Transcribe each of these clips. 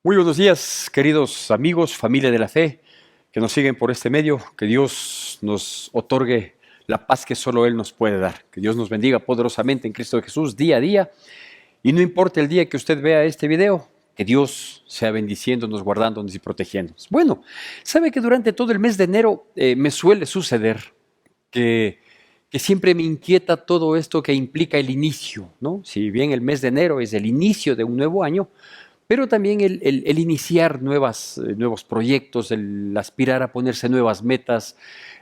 Muy buenos días, queridos amigos, familia de la fe, que nos siguen por este medio. Que Dios nos otorgue la paz que solo Él nos puede dar. Que Dios nos bendiga poderosamente en Cristo Jesús día a día. Y no importa el día que usted vea este video, que Dios sea bendiciéndonos, guardándonos y protegiéndonos. Bueno, sabe que durante todo el mes de enero me suele suceder que, que siempre me inquieta todo esto que implica el inicio, ¿no? Si bien el mes de enero es el inicio de un nuevo año, pero también el iniciar nuevos proyectos, el aspirar a ponerse nuevas metas,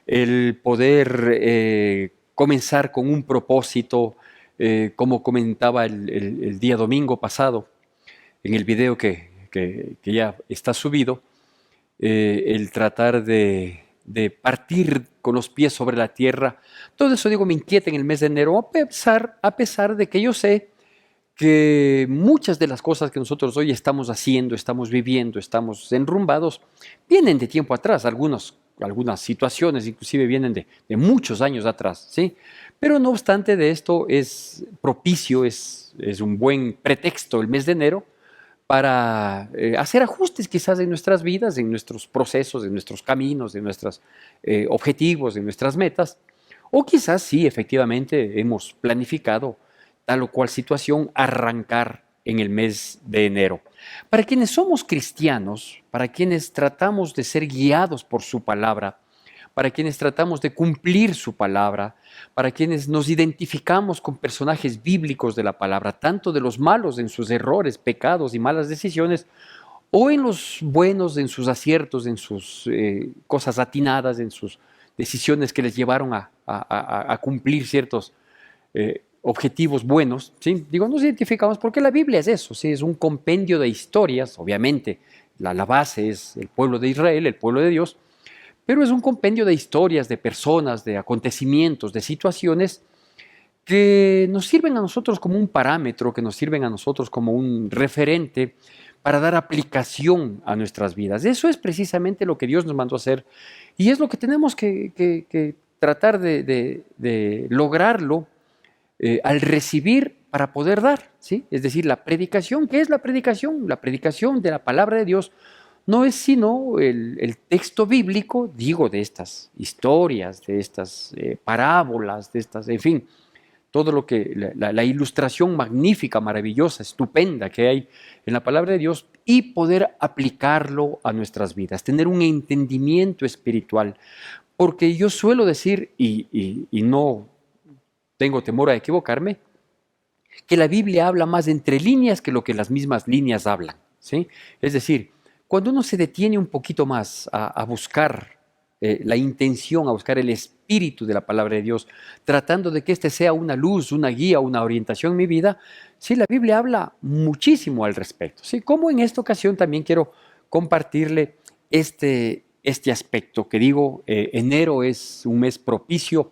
el poder comenzar con un propósito, como comentaba el día domingo pasado en el video que ya está subido, el tratar de partir con los pies sobre la tierra. Todo eso, digo, me inquieta en el mes de enero, a pesar de que yo sé que muchas de las cosas que nosotros hoy estamos haciendo, estamos viviendo, estamos enrumbados, vienen de tiempo atrás. Algunas situaciones inclusive vienen de muchos años atrás, ¿sí? Pero no obstante de esto es propicio, es un buen pretexto el mes de enero para hacer ajustes quizás en nuestras vidas, en nuestros procesos, en nuestros caminos, en nuestros objetivos, en nuestras metas. O quizás sí, efectivamente, hemos planificado tal o cual situación arrancar en el mes de enero. Para quienes somos cristianos, para quienes tratamos de ser guiados por su palabra, para quienes tratamos de cumplir su palabra, para quienes nos identificamos con personajes bíblicos de la palabra, tanto de los malos en sus errores, pecados y malas decisiones, o en los buenos en sus aciertos, en sus cosas atinadas, en sus decisiones que les llevaron a cumplir ciertos objetivos buenos, ¿sí? Digo, nos identificamos porque la Biblia es eso, ¿sí? Es un compendio de historias, obviamente, la base es el pueblo de Israel, el pueblo de Dios, pero es un compendio de historias, de personas, de acontecimientos, de situaciones que nos sirven a nosotros como un parámetro, que nos sirven a nosotros como un referente para dar aplicación a nuestras vidas. Eso es precisamente lo que Dios nos mandó a hacer y es lo que tenemos que tratar de lograrlo al recibir para poder dar, ¿sí? Es decir, la predicación. ¿Qué es la predicación? La predicación de la palabra de Dios no es sino el texto bíblico, digo, de estas historias, de estas parábolas, de estas, en fin, todo lo que, la ilustración magnífica, maravillosa, estupenda que hay en la palabra de Dios y poder aplicarlo a nuestras vidas, tener un entendimiento espiritual. Porque yo suelo decir, y no tengo temor a equivocarme, que la Biblia habla más entre líneas que lo que las mismas líneas hablan, ¿sí? Es decir, cuando uno se detiene un poquito más a buscar la intención, a buscar el espíritu de la palabra de Dios, tratando de que este sea una luz, una guía, una orientación en mi vida, sí, la Biblia habla muchísimo al respecto, ¿sí? Como en esta ocasión también quiero compartirle este aspecto que digo, enero es un mes propicio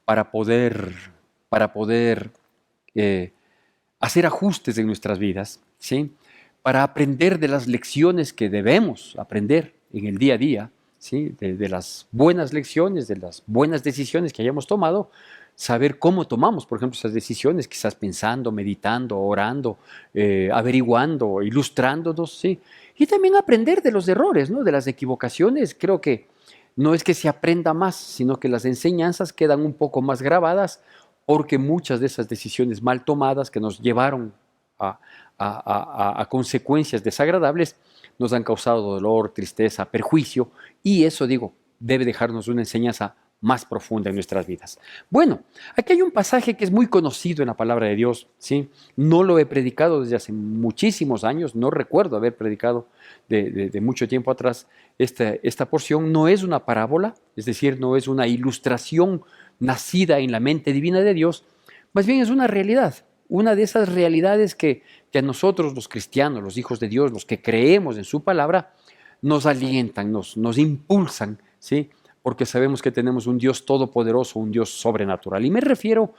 para poder, para poder eh, hacer ajustes en nuestras vidas, ¿sí? Para aprender de las lecciones que debemos aprender en el día a día, ¿sí? De las buenas lecciones, de las buenas decisiones que hayamos tomado, saber cómo tomamos, por ejemplo, esas decisiones, quizás pensando, meditando, orando, averiguando, ilustrándonos, ¿sí? Y también aprender de los errores, ¿no? De las equivocaciones. Creo que no es que se aprenda más, sino que las enseñanzas quedan un poco más grabadas porque muchas de esas decisiones mal tomadas que nos llevaron a, a consecuencias desagradables nos han causado dolor, tristeza, perjuicio y eso, digo, debe dejarnos una enseñanza más profunda en nuestras vidas. Bueno, aquí hay un pasaje que es muy conocido en la palabra de Dios, ¿sí? No lo he predicado desde hace muchísimos años, no recuerdo haber predicado de mucho tiempo atrás esta porción. No es una parábola, es decir, no es una ilustración nacida en la mente divina de Dios, más bien es una realidad, una de esas realidades que a nosotros los cristianos, los hijos de Dios, los que creemos en su palabra, nos alientan, nos impulsan, ¿sí? Porque sabemos que tenemos un Dios todopoderoso, un Dios sobrenatural. Y me refiero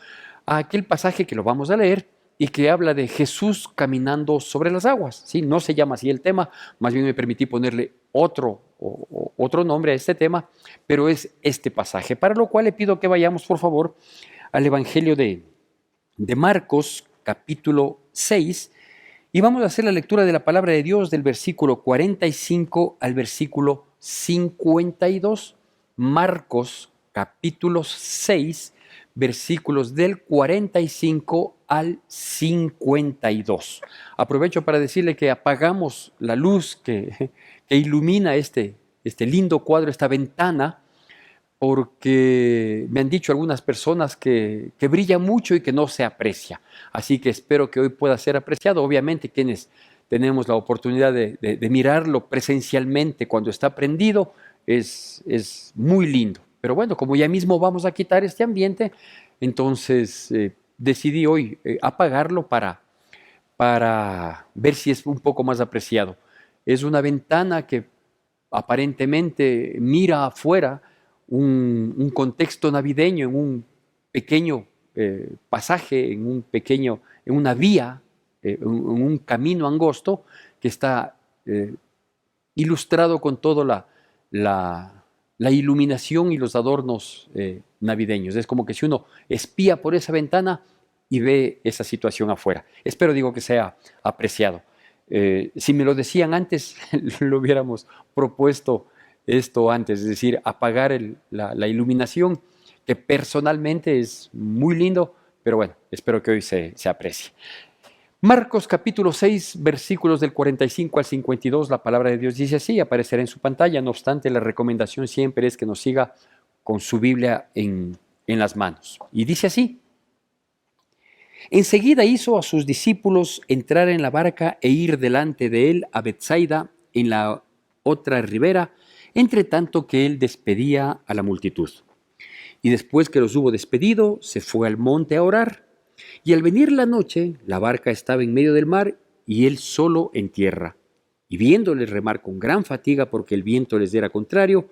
a aquel pasaje que lo vamos a leer y que habla de Jesús caminando sobre las aguas, ¿sí? No se llama así el tema, más bien me permití ponerle otro nombre a este tema, pero es este pasaje, para lo cual le pido que vayamos, por favor, al Evangelio de Marcos, capítulo 6, Y vamos a hacer la lectura de la palabra de Dios del versículo 45 al versículo 52. Marcos capítulo 6, versículos del 45 al 52. Aprovecho para decirle que apagamos la luz que ilumina este lindo cuadro, esta ventana, porque me han dicho algunas personas que brilla mucho y que no se aprecia. Así que espero que hoy pueda ser apreciado. Obviamente quienes tenemos la oportunidad de mirarlo presencialmente cuando está prendido, es muy lindo. Pero bueno, como ya mismo vamos a quitar este ambiente, entonces decidí hoy apagarlo para ver si es un poco más apreciado. Es una ventana que aparentemente mira afuera un contexto navideño en un pequeño pasaje, en una vía, en un camino angosto que está ilustrado con toda la iluminación y los adornos navideños. Es como que si uno espía por esa ventana y ve esa situación afuera. Espero, digo, que sea apreciado. Si me lo decían antes, lo hubiéramos propuesto esto antes, es decir, apagar la iluminación, que personalmente es muy lindo, pero bueno, espero que hoy se aprecie. Marcos capítulo 6, versículos del 45 al 52, la palabra de Dios dice así, aparecerá en su pantalla. No obstante, la recomendación siempre es que nos siga con su Biblia en las manos. Y dice así: enseguida hizo a sus discípulos entrar en la barca e ir delante de él a Betsaida, en la otra ribera, entre tanto que él despedía a la multitud. Y después que los hubo despedido, se fue al monte a orar. Y al venir la noche, la barca estaba en medio del mar y él solo en tierra. Y viéndoles remar con gran fatiga porque el viento les era contrario,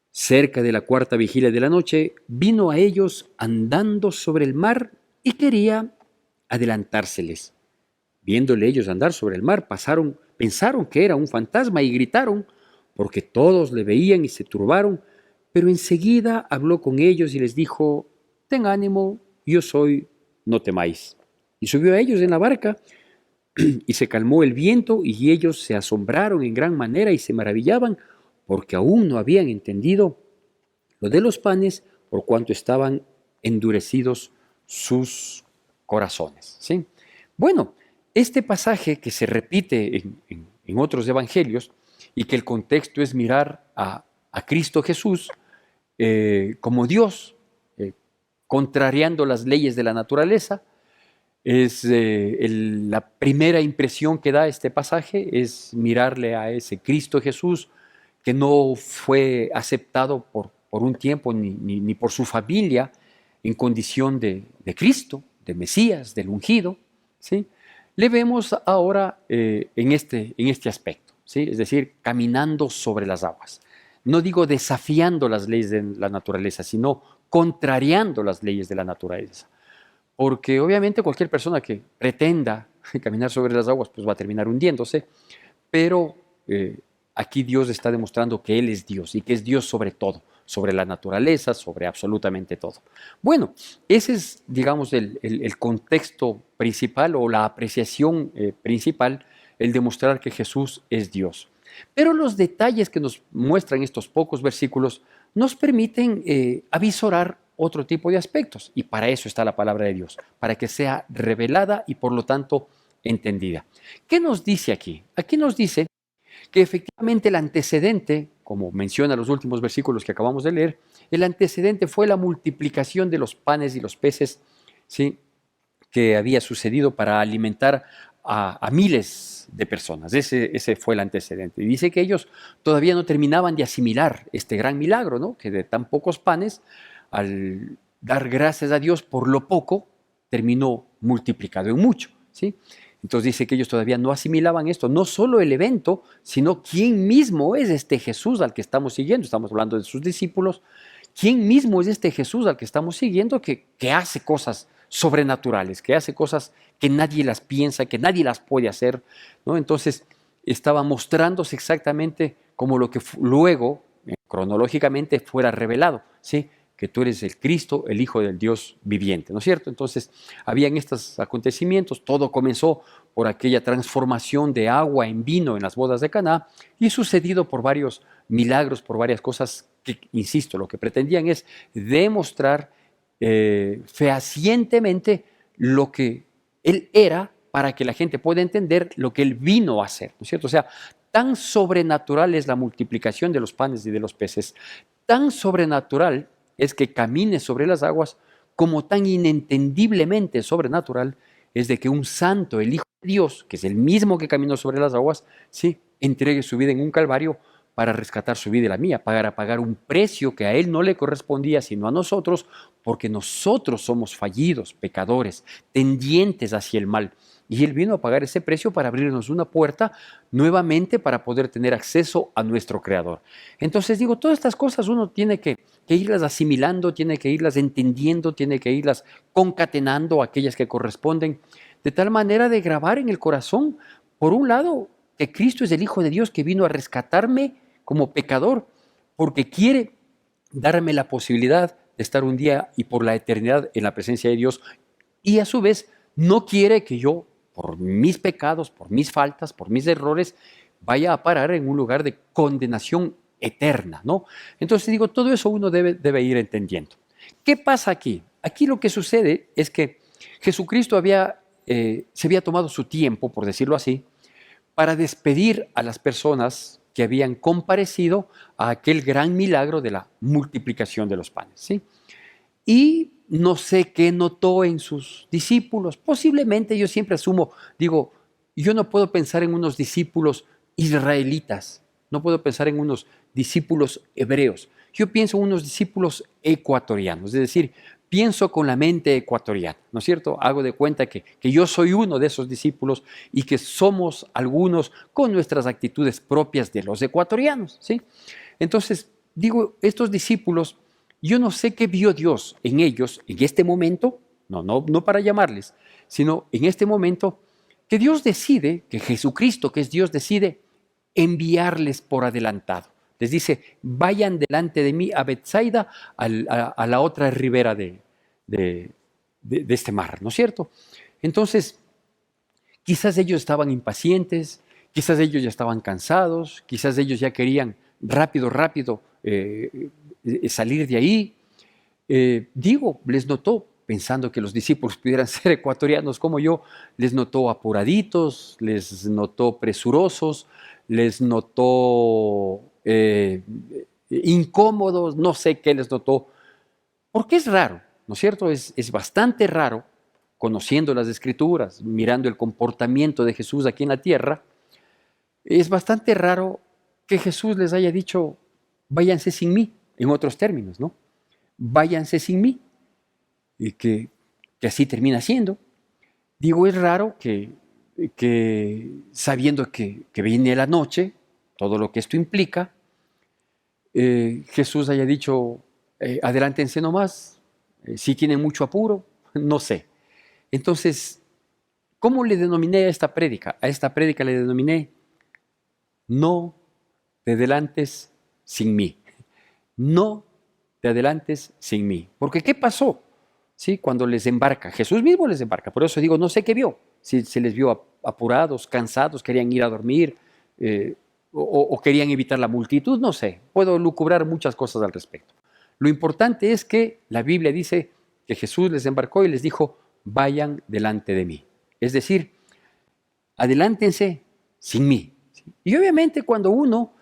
cerca de la cuarta vigilia de la noche, vino a ellos andando sobre el mar y quería adelantárseles. Viéndole ellos andar sobre el mar, pensaron que era un fantasma y gritaron, porque todos le veían y se turbaron, pero enseguida habló con ellos y les dijo: ten ánimo, yo soy, no temáis. Y subió a ellos en la barca, y se calmó el viento, y ellos se asombraron en gran manera y se maravillaban, porque aún no habían entendido lo de los panes, por cuanto estaban endurecidos sus corazones. ¿Sí? Bueno, este pasaje que se repite en otros evangelios, y que el contexto es mirar a Cristo Jesús como Dios, contrariando las leyes de la naturaleza, es la primera impresión que da este pasaje, es mirarle a ese Cristo Jesús que no fue aceptado por un tiempo ni por su familia en condición de Cristo, de Mesías, del ungido, ¿sí? Le vemos ahora en este aspecto, ¿sí? Es decir, caminando sobre las aguas. No digo desafiando las leyes de la naturaleza, sino contrariando las leyes de la naturaleza. Porque obviamente cualquier persona que pretenda caminar sobre las aguas pues va a terminar hundiéndose, pero aquí Dios está demostrando que Él es Dios y que es Dios sobre todo, sobre la naturaleza, sobre absolutamente todo. Bueno, ese es, digamos, el contexto principal o la apreciación principal, el demostrar que Jesús es Dios. Pero los detalles que nos muestran estos pocos versículos nos permiten avisorar otro tipo de aspectos, y para eso está la palabra de Dios, para que sea revelada y por lo tanto entendida. ¿Qué nos dice aquí? Aquí nos dice que efectivamente el antecedente, como menciona los últimos versículos que acabamos de leer, el antecedente fue la multiplicación de los panes y los peces, ¿sí?, que había sucedido para alimentar a miles de personas. Ese fue el antecedente. Y dice que ellos todavía no terminaban de asimilar este gran milagro, ¿no?, que de tan pocos panes, al dar gracias a Dios por lo poco, terminó multiplicado en mucho, ¿sí? Entonces dice que ellos todavía no asimilaban esto, no solo el evento, sino quién mismo es este Jesús al que estamos siguiendo. Estamos hablando de sus discípulos. ¿Quién mismo es este Jesús al que estamos siguiendo que hace cosas sobrenaturales, que hace cosas que nadie las piensa, que nadie las puede hacer, ¿no? Entonces estaba mostrándose exactamente como lo que luego, cronológicamente, fuera revelado, ¿sí?, que tú eres el Cristo, el Hijo del Dios viviente, ¿no es cierto? Entonces, habían estos acontecimientos, todo comenzó por aquella transformación de agua en vino en las bodas de Caná y sucedido por varios milagros, por varias cosas que, insisto, lo que pretendían es demostrar fehacientemente lo que Él era para que la gente pueda entender lo que Él vino a hacer, ¿no es cierto? O sea, tan sobrenatural es la multiplicación de los panes y de los peces, tan sobrenatural es que camine sobre las aguas, como tan inentendiblemente sobrenatural es de que un santo, el Hijo de Dios, que es el mismo que caminó sobre las aguas, sí, entregue su vida en un calvario para rescatar su vida y la mía, para pagar un precio que a Él no le correspondía, sino a nosotros, porque nosotros somos fallidos, pecadores, tendientes hacia el mal. Y Él vino a pagar ese precio para abrirnos una puerta nuevamente para poder tener acceso a nuestro Creador. Entonces digo, todas estas cosas uno tiene que irlas asimilando, tiene que irlas entendiendo, tiene que irlas concatenando aquellas que corresponden, de tal manera de grabar en el corazón, por un lado, que Cristo es el Hijo de Dios que vino a rescatarme como pecador, porque quiere darme la posibilidad de estar un día y por la eternidad en la presencia de Dios, y a su vez no quiere que yo, por mis pecados, por mis faltas, por mis errores, vaya a parar en un lugar de condenación eterna, ¿no? Entonces digo, todo eso uno debe ir entendiendo. ¿Qué pasa aquí? Aquí lo que sucede es que Jesucristo se había tomado su tiempo, por decirlo así, para despedir a las personas que habían comparecido a aquel gran milagro de la multiplicación de los panes, ¿sí? Y no sé qué notó en sus discípulos. Posiblemente yo siempre asumo, digo, yo no puedo pensar en unos discípulos israelitas, no puedo pensar en unos discípulos hebreos. Yo pienso en unos discípulos ecuatorianos, es decir, pienso con la mente ecuatoriana, ¿no es cierto? Hago de cuenta que yo soy uno de esos discípulos y que somos algunos con nuestras actitudes propias de los ecuatorianos, ¿sí? Entonces, digo, estos discípulos, yo no sé qué vio Dios en ellos en este momento, no para llamarles, sino en este momento que Dios decide, que Jesucristo, que es Dios, decide enviarles por adelantado. Les dice, vayan delante de mí a Betsaida, a la otra ribera de este mar, ¿no es cierto? Entonces, quizás ellos estaban impacientes, quizás ellos ya estaban cansados, quizás ellos ya querían rápido salir de ahí. Les notó, pensando que los discípulos pudieran ser ecuatorianos como yo, les notó apuraditos, les notó presurosos, les notó incómodos, no sé qué les notó, porque es raro, ¿no es cierto? Es bastante raro, conociendo las Escrituras, mirando el comportamiento de Jesús aquí en la tierra, es bastante raro que Jesús les haya dicho, váyanse sin mí, en otros términos, ¿no? Váyanse sin mí, y que así termina siendo. Digo, es raro que sabiendo que viene la noche, todo lo que esto implica, Jesús haya dicho, adelántense nomás, si tienen mucho apuro, no sé. Entonces, ¿cómo le denominé a esta prédica? A esta prédica le denominé, no te adelantes sin mí. No te adelantes sin mí. Porque ¿qué pasó? ¿Sí? Cuando les embarca, Jesús mismo les embarca. Por eso digo, no sé qué vio. Si se les vio apurados, cansados, querían ir a dormir, o querían evitar la multitud, no sé. Puedo lucubrar muchas cosas al respecto. Lo importante es que la Biblia dice que Jesús les embarcó y les dijo, vayan delante de mí. Es decir, adelántense sin mí. ¿Sí? Y obviamente cuando uno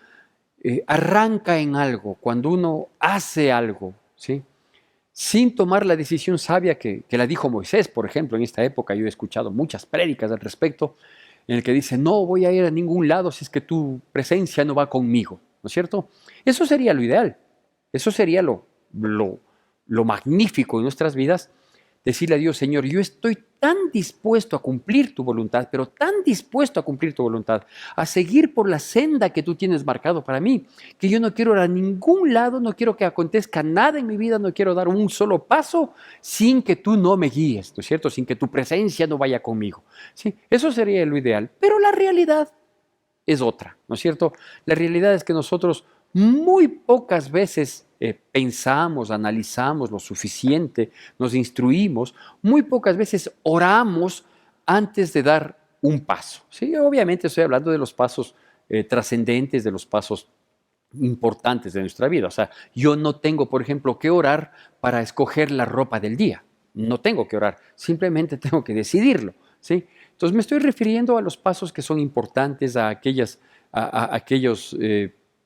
arranca en algo, cuando uno hace algo, ¿sí? Sin tomar la decisión sabia que la dijo Moisés, por ejemplo, en esta época yo he escuchado muchas prédicas al respecto, en el que dice, no voy a ir a ningún lado si es que tu presencia no va conmigo, ¿no es cierto? Eso sería lo ideal, eso sería lo magnífico en nuestras vidas, decirle a Dios, Señor, yo estoy tan dispuesto a cumplir tu voluntad, pero tan dispuesto a cumplir tu voluntad, a seguir por la senda que tú tienes marcado para mí, que yo no quiero ir a ningún lado, no quiero que acontezca nada en mi vida, no quiero dar un solo paso sin que tú no me guíes, ¿no es cierto? Sin que tu presencia no vaya conmigo. ¿Sí? Eso sería lo ideal, pero la realidad es otra, ¿no es cierto? La realidad es que nosotros muy pocas veces pensamos, analizamos lo suficiente, nos instruimos, muy pocas veces oramos antes de dar un paso. ¿Sí? Obviamente estoy hablando de los pasos trascendentes, de los pasos importantes de nuestra vida. O sea, yo no tengo, por ejemplo, que orar para escoger la ropa del día. No tengo que orar, simplemente tengo que decidirlo. ¿Sí? Entonces me estoy refiriendo a los pasos que son importantes, a aquellos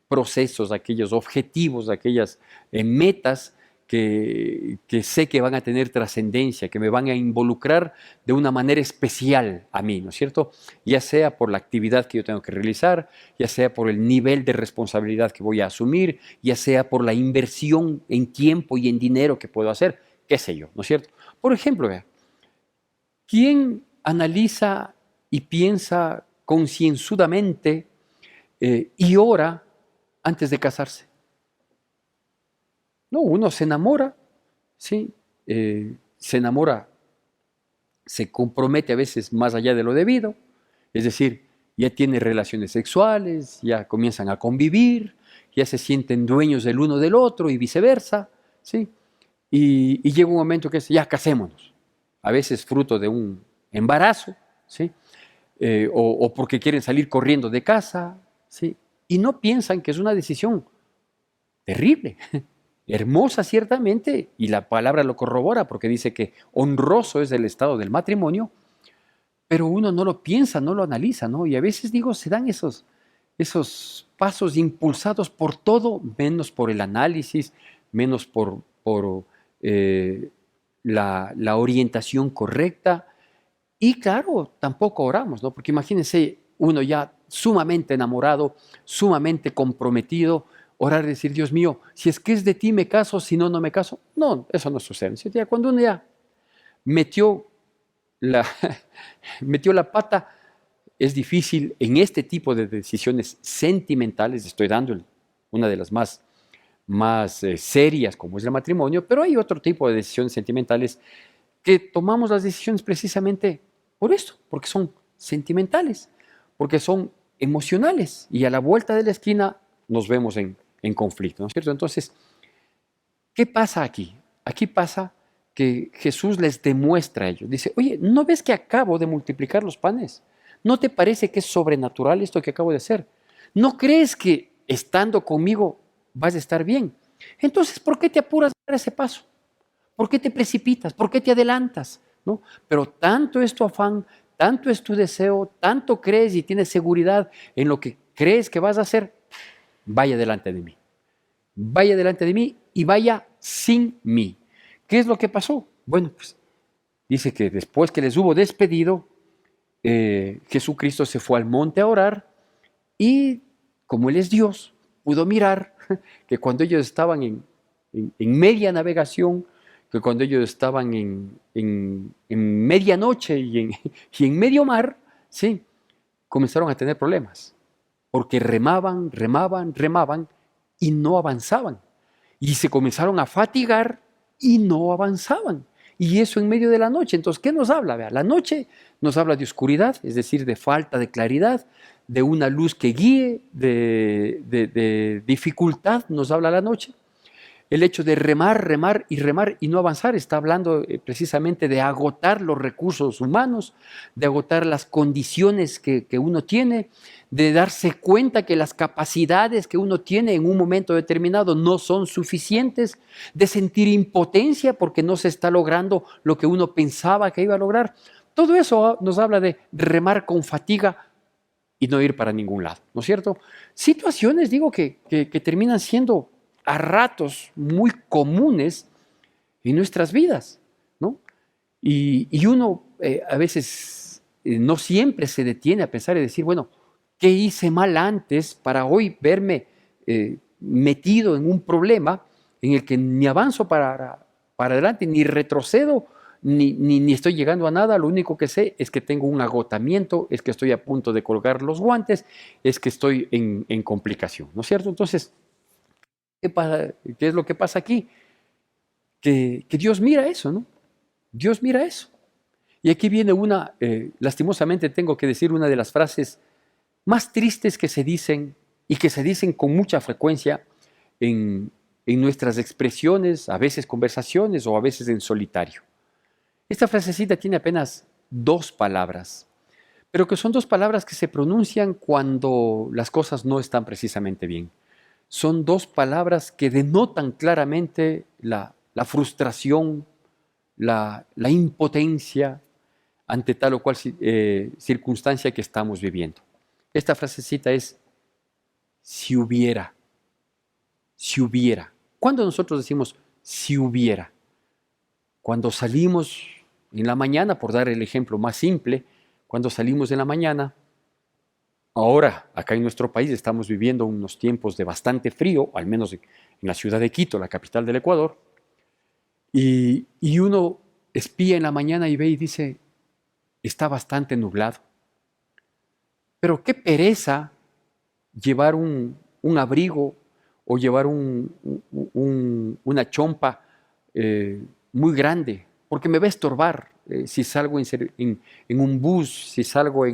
procesos, a aquellos objetivos, a aquellas metas que sé que van a tener trascendencia, que me van a involucrar de una manera especial a mí, ¿no es cierto? Ya sea por la actividad que yo tengo que realizar, ya sea por el nivel de responsabilidad que voy a asumir, ya sea por la inversión en tiempo y en dinero que puedo hacer, qué sé yo, ¿no es cierto? Por ejemplo, vea, ¿quién analiza y piensa concienzudamente y ora antes de casarse? No, uno se enamora, ¿sí? Se enamora, se compromete a veces más allá de lo debido, es decir, ya tiene relaciones sexuales, ya comienzan a convivir, ya se sienten dueños del uno del otro y viceversa, ¿sí? Y llega un momento que es, ya casémonos, a veces fruto de un embarazo, ¿sí? O porque quieren salir corriendo de casa, ¿sí? Y no piensan que es una decisión terrible, hermosa ciertamente, y la palabra lo corrobora porque dice que honroso es el estado del matrimonio, pero uno no lo piensa, no lo analiza, ¿no? Y a veces digo, se dan esos pasos impulsados por todo, menos por el análisis, menos por la orientación correcta. Y claro, tampoco oramos, ¿no? Porque imagínense uno ya sumamente enamorado, sumamente comprometido, orar y decir, Dios mío, si es que es de ti me caso, si no, no me caso. No, eso no sucede. ¿Sí? Ya cuando uno ya metió la, metió la pata, es difícil en este tipo de decisiones sentimentales, estoy dando una de las más serias como es el matrimonio, pero hay otro tipo de decisiones sentimentales que tomamos las decisiones precisamente por esto, porque son sentimentales, porque son emocionales y a la vuelta de la esquina nos vemos en conflicto, ¿no es cierto? Entonces, ¿qué pasa aquí? Aquí pasa que Jesús les demuestra a ellos. Dice, oye, ¿no ves que acabo de multiplicar los panes? ¿No te parece que es sobrenatural esto que acabo de hacer? ¿No crees que estando conmigo vas a estar bien? Entonces, ¿por qué te apuras a dar ese paso? ¿Por qué te precipitas? ¿Por qué te adelantas? ¿No? Pero tanto es tu afán, tanto es tu deseo, tanto crees y tienes seguridad en lo que crees que vas a hacer, vaya delante de mí. Vaya delante de mí y vaya sin mí. ¿Qué es lo que pasó? Bueno, pues dice que después que les hubo despedido, Jesucristo se fue al monte a orar y como Él es Dios, pudo mirar que cuando ellos estaban en media navegación, que cuando ellos estaban en medianoche y en medio mar, sí, comenzaron a tener problemas, porque remaban, remaban, remaban y no avanzaban. Y se comenzaron a fatigar y no avanzaban. Y eso en medio de la noche. Entonces, ¿qué nos habla? Vea, la noche nos habla de oscuridad, es decir, de falta de claridad, de una luz que guíe, de dificultad, nos habla la noche. El hecho de remar, remar y no avanzar está hablando precisamente de agotar los recursos humanos, de agotar las condiciones que uno tiene, de darse cuenta que las capacidades que uno tiene en un momento determinado no son suficientes, de sentir impotencia porque no se está logrando lo que uno pensaba que iba a lograr. Todo eso nos habla de remar con fatiga y no ir para ningún lado, ¿no es cierto? Situaciones, digo, que terminan siendo a ratos muy comunes en nuestras vidas, ¿no? Y uno a veces no siempre se detiene a pensar y decir, bueno, ¿qué hice mal antes para hoy verme metido en un problema en el que ni avanzo para adelante, ni retrocedo, ni estoy llegando a nada? Lo único que sé es que tengo un agotamiento, es que estoy a punto de colgar los guantes, es que estoy en complicación, ¿no es cierto? Entonces, ¿qué es lo que pasa aquí? Que Dios mira eso, ¿no? Dios mira eso. Y aquí viene lastimosamente tengo que decir una de las frases más tristes que se dicen y que se dicen con mucha frecuencia en nuestras expresiones, a veces conversaciones o a veces en solitario. Esta frasecita tiene apenas 2 palabras, pero que son 2 palabras que se pronuncian cuando las cosas no están precisamente bien. Son 2 palabras que denotan claramente la frustración, la impotencia ante tal o cual circunstancia que estamos viviendo. Esta frasecita es, si hubiera, si hubiera. ¿Cuándo nosotros decimos si hubiera? Cuando salimos en la mañana, por dar el ejemplo más simple, cuando salimos en la mañana, ahora acá en nuestro país estamos viviendo unos tiempos de bastante frío, al menos en la ciudad de Quito, la capital del Ecuador, y uno espía en la mañana y ve y dice, está bastante nublado. Pero qué pereza llevar un abrigo o llevar una chompa muy grande, porque me va a estorbar si salgo en un bus, si salgo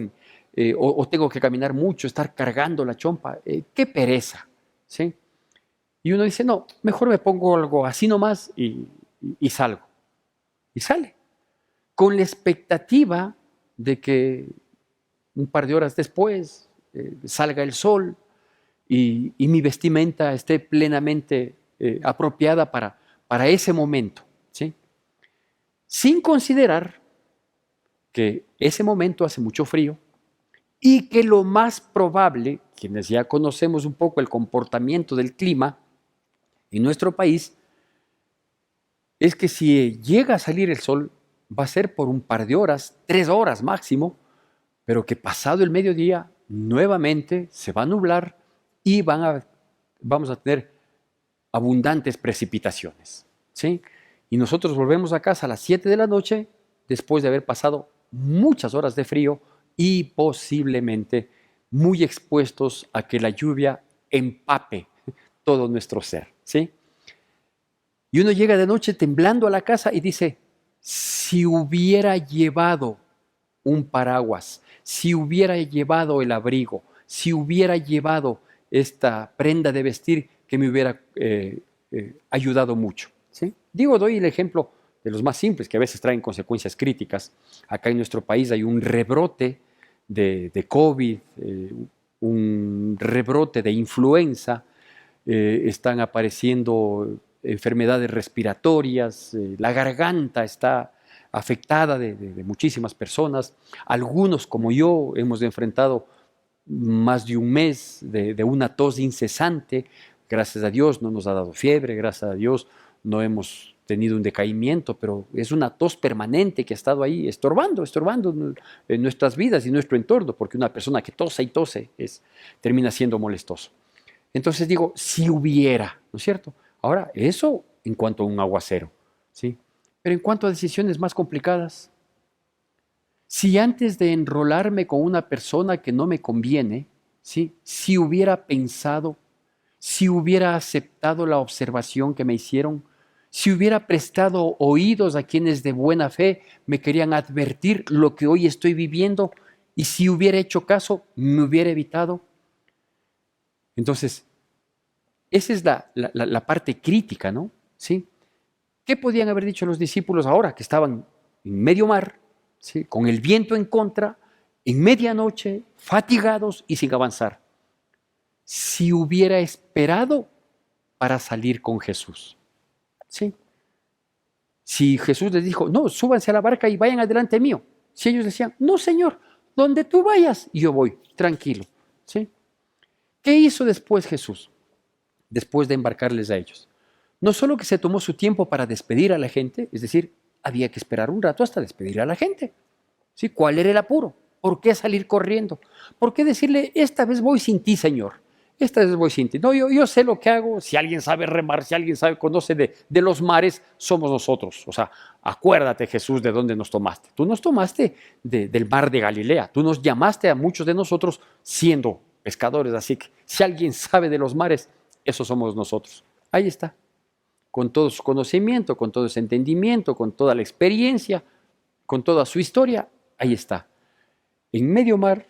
o tengo que caminar mucho, estar cargando la chompa. Qué pereza, ¿sí? Y uno dice, no, mejor me pongo algo así nomás y salgo. Y sale, con la expectativa de que un par de horas después salga el sol y mi vestimenta esté plenamente apropiada para ese momento, ¿sí? Sin considerar que ese momento hace mucho frío y que lo más probable, quienes ya conocemos un poco el comportamiento del clima en nuestro país, es que si llega a salir el sol, va a ser por un par de horas, 3 horas máximo, pero que pasado el mediodía nuevamente se va a nublar y vamos a tener abundantes precipitaciones, ¿sí? Y nosotros volvemos a casa a las 7 de la noche después de haber pasado muchas horas de frío y posiblemente muy expuestos a que la lluvia empape todo nuestro ser, ¿sí? Y uno llega de noche temblando a la casa y dice, si hubiera llevado un paraguas, si hubiera llevado el abrigo, si hubiera llevado esta prenda de vestir que me hubiera ayudado mucho, ¿sí? Digo, doy el ejemplo de los más simples, que a veces traen consecuencias críticas. Acá en nuestro país hay un rebrote de COVID, un rebrote de influenza, están apareciendo enfermedades respiratorias, la garganta está afectada de muchísimas personas. Algunos, como yo, hemos enfrentado más de un mes de una tos incesante. Gracias a Dios no nos ha dado fiebre, gracias a Dios no hemos tenido un decaimiento, pero es una tos permanente que ha estado ahí estorbando en nuestras vidas y nuestro entorno, porque una persona que tose y tose termina siendo molestoso. Entonces digo, si hubiera, ¿no es cierto? Ahora, eso en cuanto a un aguacero, ¿sí? Pero en cuanto a decisiones más complicadas, si antes de enrolarme con una persona que no me conviene, ¿sí? Si hubiera pensado, si hubiera aceptado la observación que me hicieron, si hubiera prestado oídos a quienes de buena fe me querían advertir lo que hoy estoy viviendo, y si hubiera hecho caso, me hubiera evitado. Entonces, esa es la parte crítica, ¿no? ¿Sí? ¿Qué podían haber dicho los discípulos ahora que estaban en medio mar, ¿sí? Con el viento en contra, en medianoche, fatigados y sin avanzar? Si hubiera esperado para salir con Jesús, ¿sí? Si Jesús les dijo, no, súbanse a la barca y vayan adelante mío. Si ellos decían, no, Señor, donde tú vayas, yo voy, tranquilo, ¿sí? ¿Qué hizo después Jesús? Después de embarcarles a ellos. No solo que se tomó su tiempo para despedir a la gente, es decir, había que esperar un rato hasta despedir a la gente, ¿sí? ¿Cuál era el apuro? ¿Por qué salir corriendo? ¿Por qué decirle, esta vez voy sin ti, Señor? Esta vez voy sin ti. No, yo sé lo que hago. Si alguien sabe remar, si alguien conoce de los mares, somos nosotros. O sea, acuérdate, Jesús, de dónde nos tomaste. Tú nos tomaste del mar de Galilea. Tú nos llamaste a muchos de nosotros siendo pescadores. Así que si alguien sabe de los mares, esos somos nosotros. Ahí está. Con todo su conocimiento, con todo ese entendimiento, con toda la experiencia, con toda su historia, ahí está. En medio mar,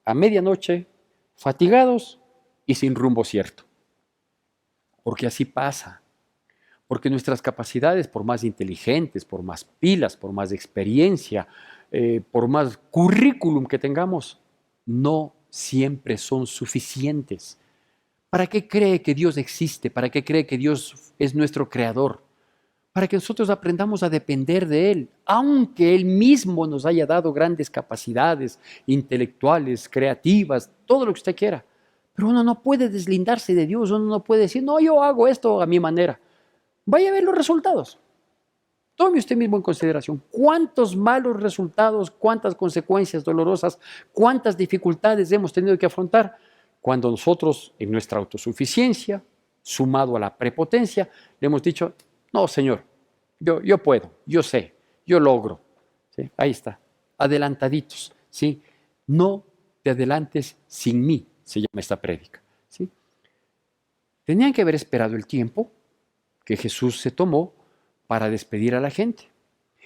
a medianoche, fatigados y sin rumbo cierto. Porque así pasa. Porque nuestras capacidades, por más inteligentes, por más pilas, por más experiencia, por más currículum que tengamos, no siempre son suficientes. ¿Para qué cree que Dios existe? ¿Para qué cree que Dios es nuestro creador? Para que nosotros aprendamos a depender de Él, aunque Él mismo nos haya dado grandes capacidades intelectuales, creativas, todo lo que usted quiera. Pero uno no puede deslindarse de Dios, uno no puede decir, no, yo hago esto a mi manera. Vaya a ver los resultados. Tome usted mismo en consideración cuántos malos resultados, cuántas consecuencias dolorosas, cuántas dificultades hemos tenido que afrontar cuando nosotros, en nuestra autosuficiencia, sumado a la prepotencia, le hemos dicho, no, Señor, yo puedo, yo sé, yo logro. ¿Sí? Ahí está, adelantaditos. ¿Sí? No te adelantes sin mí, se llama esta prédica. ¿Sí? Tenían que haber esperado el tiempo que Jesús se tomó para despedir a la gente.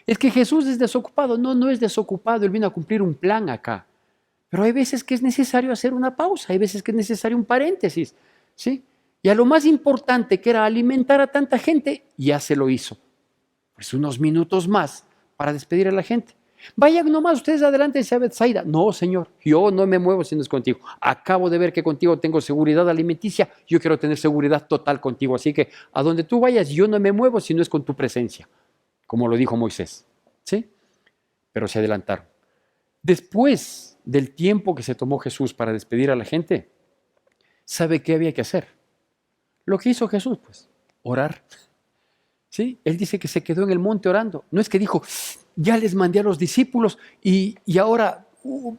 Es que Jesús es desocupado. No, no es desocupado. Él vino a cumplir un plan acá. Pero hay veces que es necesario hacer una pausa, hay veces que es necesario un paréntesis, ¿sí? Y a lo más importante, que era alimentar a tanta gente, ya se lo hizo. Pues unos minutos más para despedir a la gente. Vayan nomás ustedes adelante a Betsaida. No, Señor, yo no me muevo si no es contigo. Acabo de ver que contigo tengo seguridad alimenticia. Yo quiero tener seguridad total contigo. Así que a donde tú vayas, yo no me muevo si no es con tu presencia. Como lo dijo Moisés. ¿Sí? Pero se adelantaron. Después del tiempo que se tomó Jesús para despedir a la gente, ¿sabe qué había que hacer? Lo que hizo Jesús, pues, orar. ¿Sí? Él dice que se quedó en el monte orando. No es que dijo, ya les mandé a los discípulos y ahora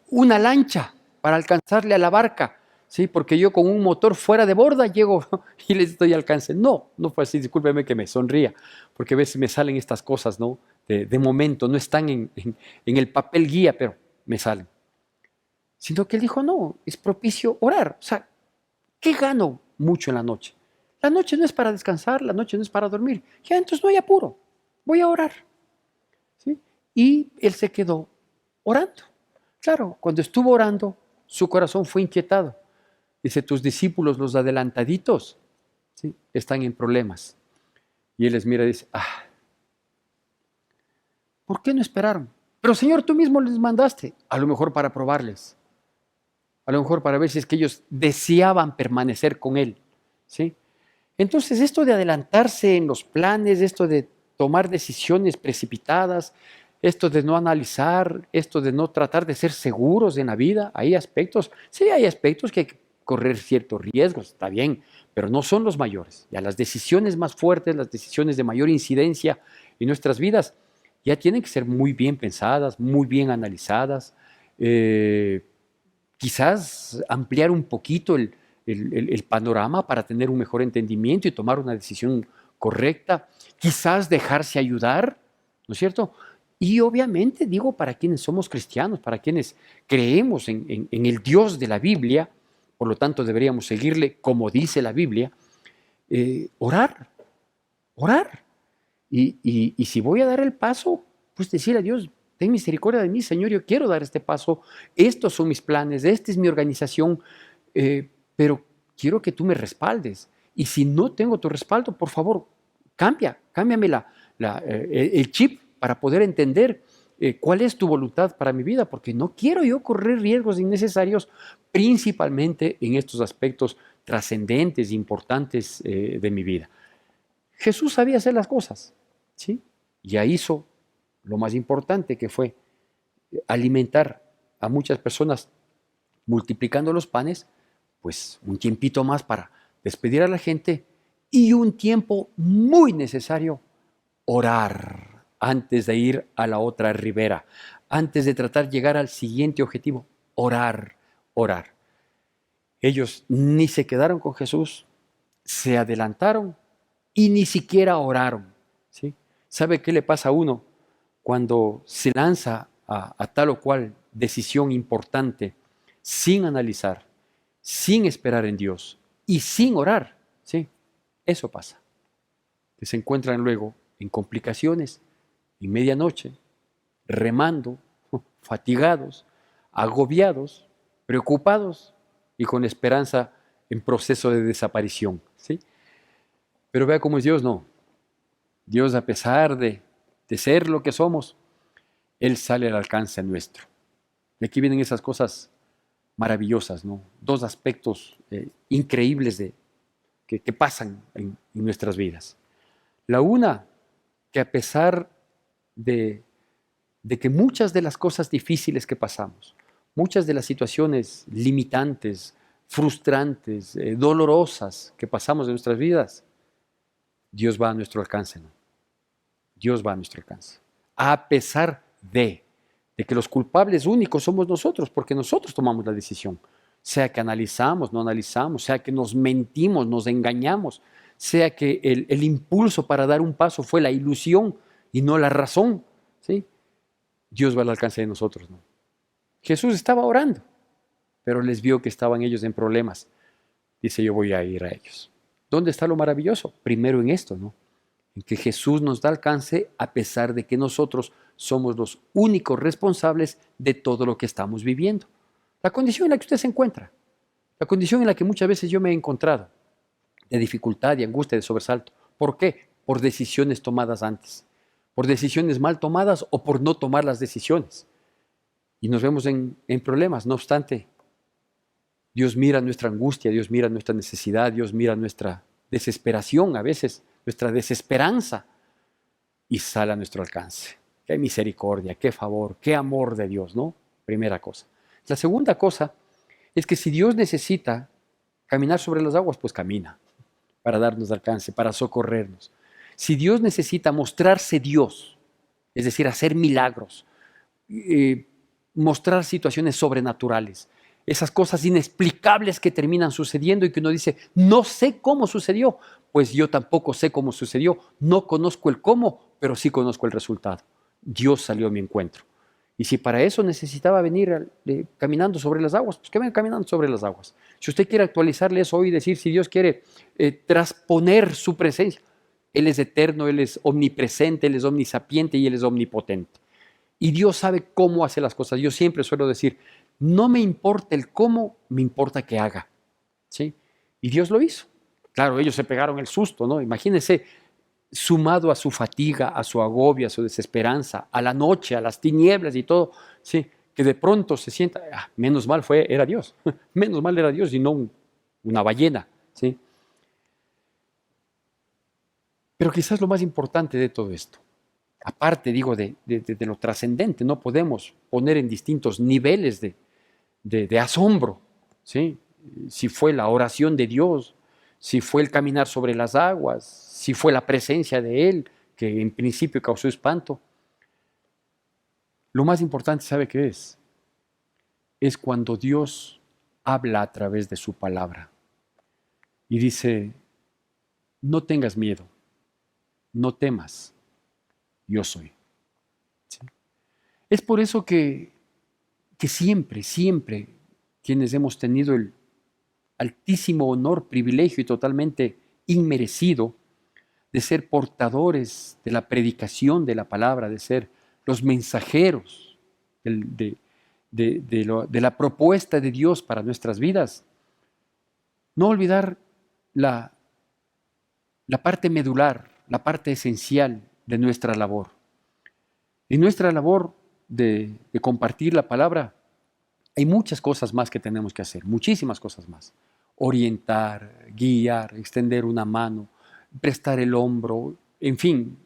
una lancha para alcanzarle a la barca, ¿sí? Porque yo con un motor fuera de borda llego y les doy alcance. No, no fue así, discúlpeme que me sonría, porque a veces me salen estas cosas, ¿no? De momento, no están en el papel guía, pero me salen. Sino que él dijo, no, es propicio orar. O sea, ¿qué gano mucho en la noche? La noche no es para descansar, la noche no es para dormir. Ya, entonces no hay apuro, voy a orar. ¿Sí? Y él se quedó orando. Claro, cuando estuvo orando, su corazón fue inquietado. Dice, tus discípulos, los adelantaditos, ¿sí? Están en problemas. Y él les mira y dice, ¿por qué no esperaron? Pero Señor, tú mismo les mandaste. A lo mejor para probarles. A lo mejor para ver si es que ellos deseaban permanecer con Él. ¿Sí? Entonces, esto de adelantarse en los planes, esto de tomar decisiones precipitadas, esto de no analizar, esto de no tratar de ser seguros en la vida, hay aspectos, sí hay aspectos que hay que correr ciertos riesgos, está bien, pero no son los mayores. Ya las decisiones más fuertes, las decisiones de mayor incidencia en nuestras vidas, ya tienen que ser muy bien pensadas, muy bien analizadas, quizás ampliar un poquito el panorama para tener un mejor entendimiento y tomar una decisión correcta, quizás dejarse ayudar, ¿no es cierto? Y obviamente digo para quienes somos cristianos, para quienes creemos en el Dios de la Biblia, por lo tanto deberíamos seguirle como dice la Biblia, orar, orar. Y si voy a dar el paso, pues decirle a Dios, ten misericordia de mí, Señor, yo quiero dar este paso, estos son mis planes, esta es mi organización, pero quiero que tú me respaldes. Y si no tengo tu respaldo, por favor, cámbiame el chip para poder entender cuál es tu voluntad para mi vida, porque no quiero yo correr riesgos innecesarios, principalmente en estos aspectos trascendentes, importantes de mi vida. Jesús sabía hacer las cosas, ¿sí? Ya hizo lo más importante, que fue alimentar a muchas personas multiplicando los panes, pues un tiempito más para despedir a la gente y un tiempo muy necesario, orar antes de ir a la otra ribera, antes de tratar de llegar al siguiente objetivo, orar, orar. Ellos ni se quedaron con Jesús, se adelantaron y ni siquiera oraron. ¿Sí? ¿Sabe qué le pasa a uno cuando se lanza a tal o cual decisión importante sin analizar, sin esperar en Dios y sin orar? ¿Sí? Eso pasa. Que se encuentran luego en complicaciones, en medianoche, remando, fatigados, agobiados, preocupados y con esperanza en proceso de desaparición, ¿sí? Pero vea cómo es Dios, no. Dios, a pesar de ser lo que somos, Él sale al alcance nuestro. Y aquí vienen esas cosas maravillosas, ¿no? Dos aspectos increíbles que pasan en nuestras vidas. La una, que a pesar de que muchas de las cosas difíciles que pasamos, muchas de las situaciones limitantes, frustrantes, dolorosas que pasamos en nuestras vidas, Dios va a nuestro alcance, ¿no? Dios va a nuestro alcance. A pesar de que los culpables únicos somos nosotros, porque nosotros tomamos la decisión. Sea que analizamos, no analizamos, sea que nos mentimos, nos engañamos, sea que el impulso para dar un paso fue la ilusión y no la razón, ¿sí? Dios va al alcance de nosotros, ¿no? Jesús estaba orando, pero les vio que estaban ellos en problemas. Dice, yo voy a ir a ellos. ¿Dónde está lo maravilloso? Primero en esto, ¿no? En que Jesús nos da alcance a pesar de que nosotros somos los únicos responsables de todo lo que estamos viviendo. La condición en la que usted se encuentra, la condición en la que muchas veces yo me he encontrado, de dificultad, de angustia, de sobresalto. ¿Por qué? Por decisiones tomadas antes, por decisiones mal tomadas o por no tomar las decisiones. Y nos vemos en problemas. No obstante, Dios mira nuestra angustia, Dios mira nuestra necesidad, Dios mira nuestra desesperación a veces, nuestra desesperanza, y sale a nuestro alcance. Qué misericordia, qué favor, qué amor de Dios, ¿no? Primera cosa. La segunda cosa es que si Dios necesita caminar sobre las aguas, pues camina para darnos alcance, para socorrernos. Si Dios necesita mostrarse Dios, es decir, hacer milagros, mostrar situaciones sobrenaturales, esas cosas inexplicables que terminan sucediendo y que uno dice, no sé cómo sucedió, pues yo tampoco sé cómo sucedió, no conozco el cómo, pero sí conozco el resultado. Dios salió a mi encuentro. Y si para eso necesitaba venir caminando sobre las aguas, pues que venga caminando sobre las aguas. Si usted quiere actualizarle eso hoy y decir, si Dios quiere transponer su presencia, Él es eterno, Él es omnipresente, Él es omnisapiente y Él es omnipotente. Y Dios sabe cómo hace las cosas. Yo siempre suelo decir, no me importa el cómo, me importa que haga. ¿Sí? Y Dios lo hizo. Claro, ellos se pegaron el susto, ¿no? Imagínense, sumado a su fatiga, a su agobio, a su desesperanza, a la noche, a las tinieblas y todo, ¿sí? Que de pronto se sienta, menos mal era Dios, menos mal era Dios y no una ballena, ¿sí? Pero quizás lo más importante de todo esto, aparte, digo, de lo trascendente, no podemos poner en distintos niveles de asombro, ¿sí? Si fue la oración de Dios, si fue el caminar sobre las aguas, si fue la presencia de Él, que en principio causó espanto. Lo más importante, ¿sabe qué es? Es cuando Dios habla a través de su palabra y dice, no tengas miedo, no temas, yo soy. ¿Sí? Es por eso que siempre, siempre, quienes hemos tenido el altísimo honor, privilegio y totalmente inmerecido de ser portadores de la predicación de la palabra, de ser los mensajeros de la propuesta de Dios para nuestras vidas. No olvidar la, la parte medular, la parte esencial de nuestra labor. En nuestra labor de compartir la palabra, hay muchas cosas más que tenemos que hacer, muchísimas cosas más. Orientar, guiar, extender una mano, prestar el hombro, en fin,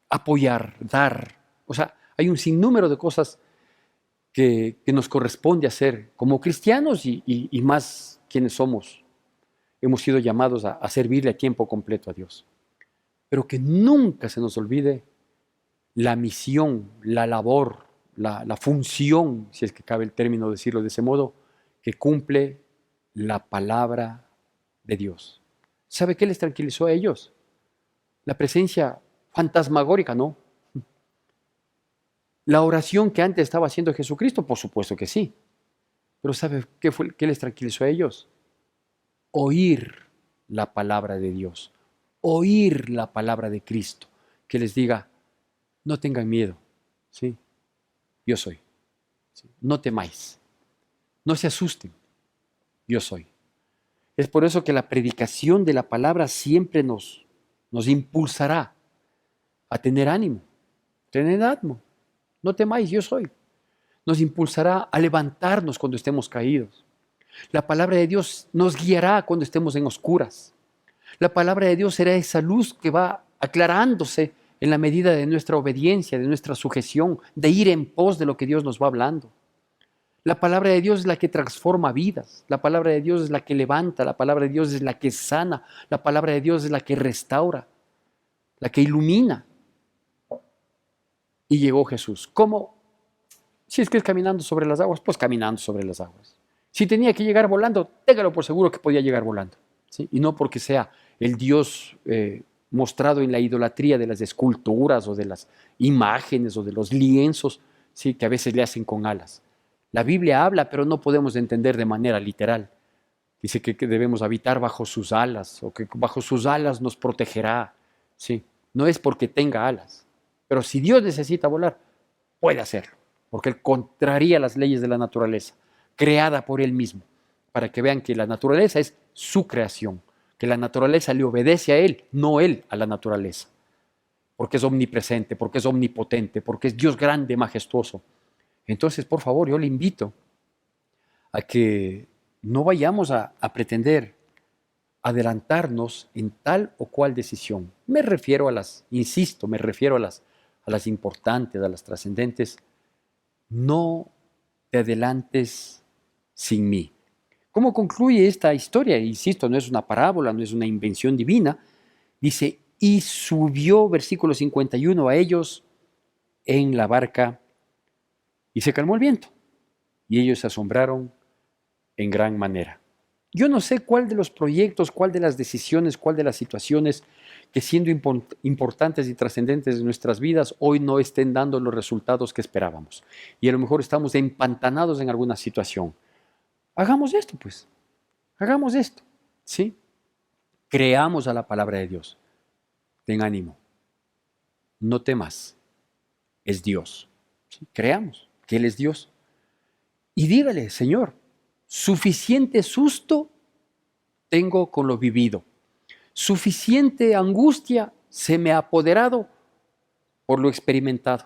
apoyar, dar. O sea, hay un sinnúmero de cosas que nos corresponde hacer como cristianos y más quienes somos. Hemos sido llamados a servirle a tiempo completo a Dios. Pero que nunca se nos olvide la misión, la labor, la función, si es que cabe el término decirlo de ese modo, que cumple la palabra de Dios. ¿Sabe qué les tranquilizó a ellos? La presencia fantasmagórica, ¿no? La oración que antes estaba haciendo Jesucristo, por supuesto que sí. Pero ¿sabe qué les tranquilizó a ellos? Oír la palabra de Dios, oír la palabra de Cristo, que les diga, no tengan miedo, ¿sí? Yo soy. ¿Sí? No temáis, no se asusten, yo soy. Es por eso que la predicación de la palabra siempre nos impulsará a tener ánimo. Tened ánimo, no temáis, yo soy. Nos impulsará a levantarnos cuando estemos caídos. La palabra de Dios nos guiará cuando estemos en oscuras. La palabra de Dios será esa luz que va aclarándose en la medida de nuestra obediencia, de nuestra sujeción, de ir en pos de lo que Dios nos va hablando. La palabra de Dios es la que transforma vidas. La palabra de Dios es la que levanta. La palabra de Dios es la que sana. La palabra de Dios es la que restaura, la que ilumina. Y llegó Jesús. ¿Cómo? Si es que es caminando sobre las aguas, pues caminando sobre las aguas. Si tenía que llegar volando, téngalo por seguro que podía llegar volando. ¿Sí? Y no porque sea el Dios mostrado en la idolatría de las esculturas o de las imágenes o de los lienzos, ¿sí? Que a veces le hacen con alas. La Biblia habla, pero no podemos entender de manera literal. Dice que debemos habitar bajo sus alas o que bajo sus alas nos protegerá. ¿Sí? No es porque tenga alas, pero si Dios necesita volar, puede hacerlo, porque Él contraría las leyes de la naturaleza, creada por Él mismo, para que vean que la naturaleza es su creación, que la naturaleza le obedece a Él, no Él a la naturaleza, porque es omnipresente, porque es omnipotente, porque es Dios grande, majestuoso. Entonces, por favor, yo le invito a que no vayamos a pretender adelantarnos en tal o cual decisión. Me refiero a las, insisto, me refiero a las importantes, a las trascendentes. No te adelantes sin mí. ¿Cómo concluye esta historia? Insisto, no es una parábola, no es una invención divina. Dice, y subió, versículo 51, a ellos en la barca y se calmó el viento. Y ellos se asombraron en gran manera. Yo no sé cuál de los proyectos, cuál de las decisiones, cuál de las situaciones que siendo importantes y trascendentes en nuestras vidas hoy no estén dando los resultados que esperábamos. Y a lo mejor estamos empantanados en alguna situación. Hagamos esto, pues. Hagamos esto. ¿Sí? Creamos a la palabra de Dios. Ten ánimo. No temas. Es Dios. ¿Sí? Creamos que Él es Dios. Y dígale, Señor, suficiente susto tengo con lo vivido. Suficiente angustia se me ha apoderado por lo experimentado,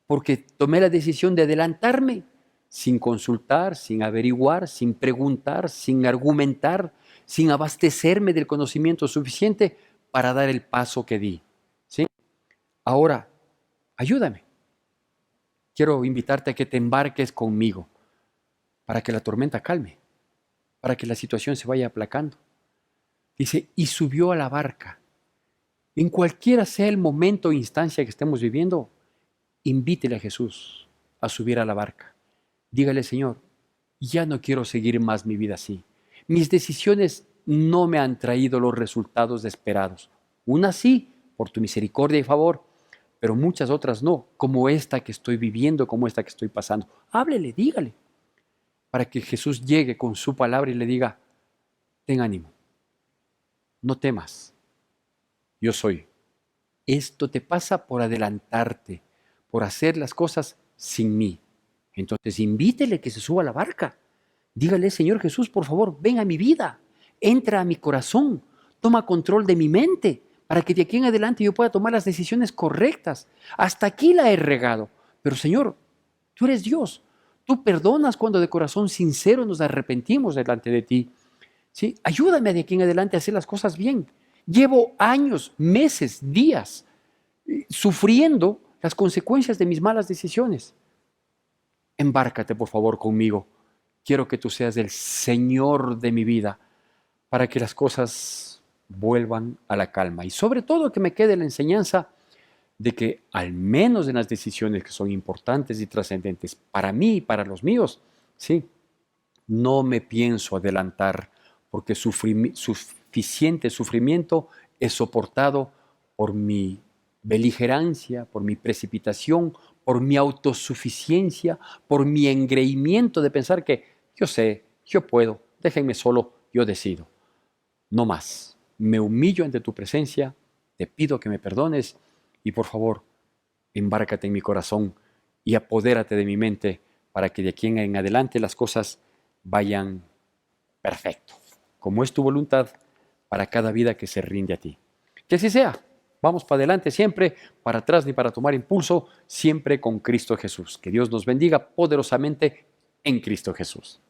porque tomé la decisión de adelantarme sin consultar, sin averiguar, sin preguntar, sin argumentar, sin abastecerme del conocimiento suficiente para dar el paso que di. ¿Sí? Ahora, ayúdame. Quiero invitarte a que te embarques conmigo para que la tormenta calme, para que la situación se vaya aplacando. Dice, y subió a la barca. En cualquiera sea el momento o instancia que estemos viviendo, invítele a Jesús a subir a la barca. Dígale, Señor, ya no quiero seguir más mi vida así. Mis decisiones no me han traído los resultados esperados. Unas sí, por tu misericordia y favor, pero muchas otras no, como esta que estoy viviendo, como esta que estoy pasando. Háblele, dígale, para que Jesús llegue con su palabra y le diga, ten ánimo, no temas, yo soy. Esto te pasa por adelantarte, por hacer las cosas sin mí. Entonces invítele que se suba a la barca. Dígale, Señor Jesús, por favor, ven a mi vida, entra a mi corazón, toma control de mi mente, para que de aquí en adelante yo pueda tomar las decisiones correctas. Hasta aquí la he regado, pero Señor, tú eres Dios. Tú perdonas cuando de corazón sincero nos arrepentimos delante de ti. ¿Sí? Ayúdame de aquí en adelante a hacer las cosas bien. Llevo años, meses, días sufriendo las consecuencias de mis malas decisiones. Embárcate, por favor, conmigo. Quiero que tú seas el Señor de mi vida para que las cosas vuelvan a la calma. Y sobre todo que me quede la enseñanza de que al menos en las decisiones que son importantes y trascendentes para mí y para los míos, sí, no me pienso adelantar porque suficiente sufrimiento he soportado por mi beligerancia, por mi precipitación, por mi autosuficiencia, por mi engreimiento de pensar que yo sé, yo puedo, déjenme solo, yo decido. No más. Me humillo ante tu presencia, te pido que me perdones y por favor, embárcate en mi corazón y apodérate de mi mente para que de aquí en adelante las cosas vayan perfecto. como es tu voluntad para cada vida que se rinde a ti. Que así sea. Vamos para adelante siempre, para atrás ni para tomar impulso, siempre con Cristo Jesús. Que Dios nos bendiga poderosamente en Cristo Jesús.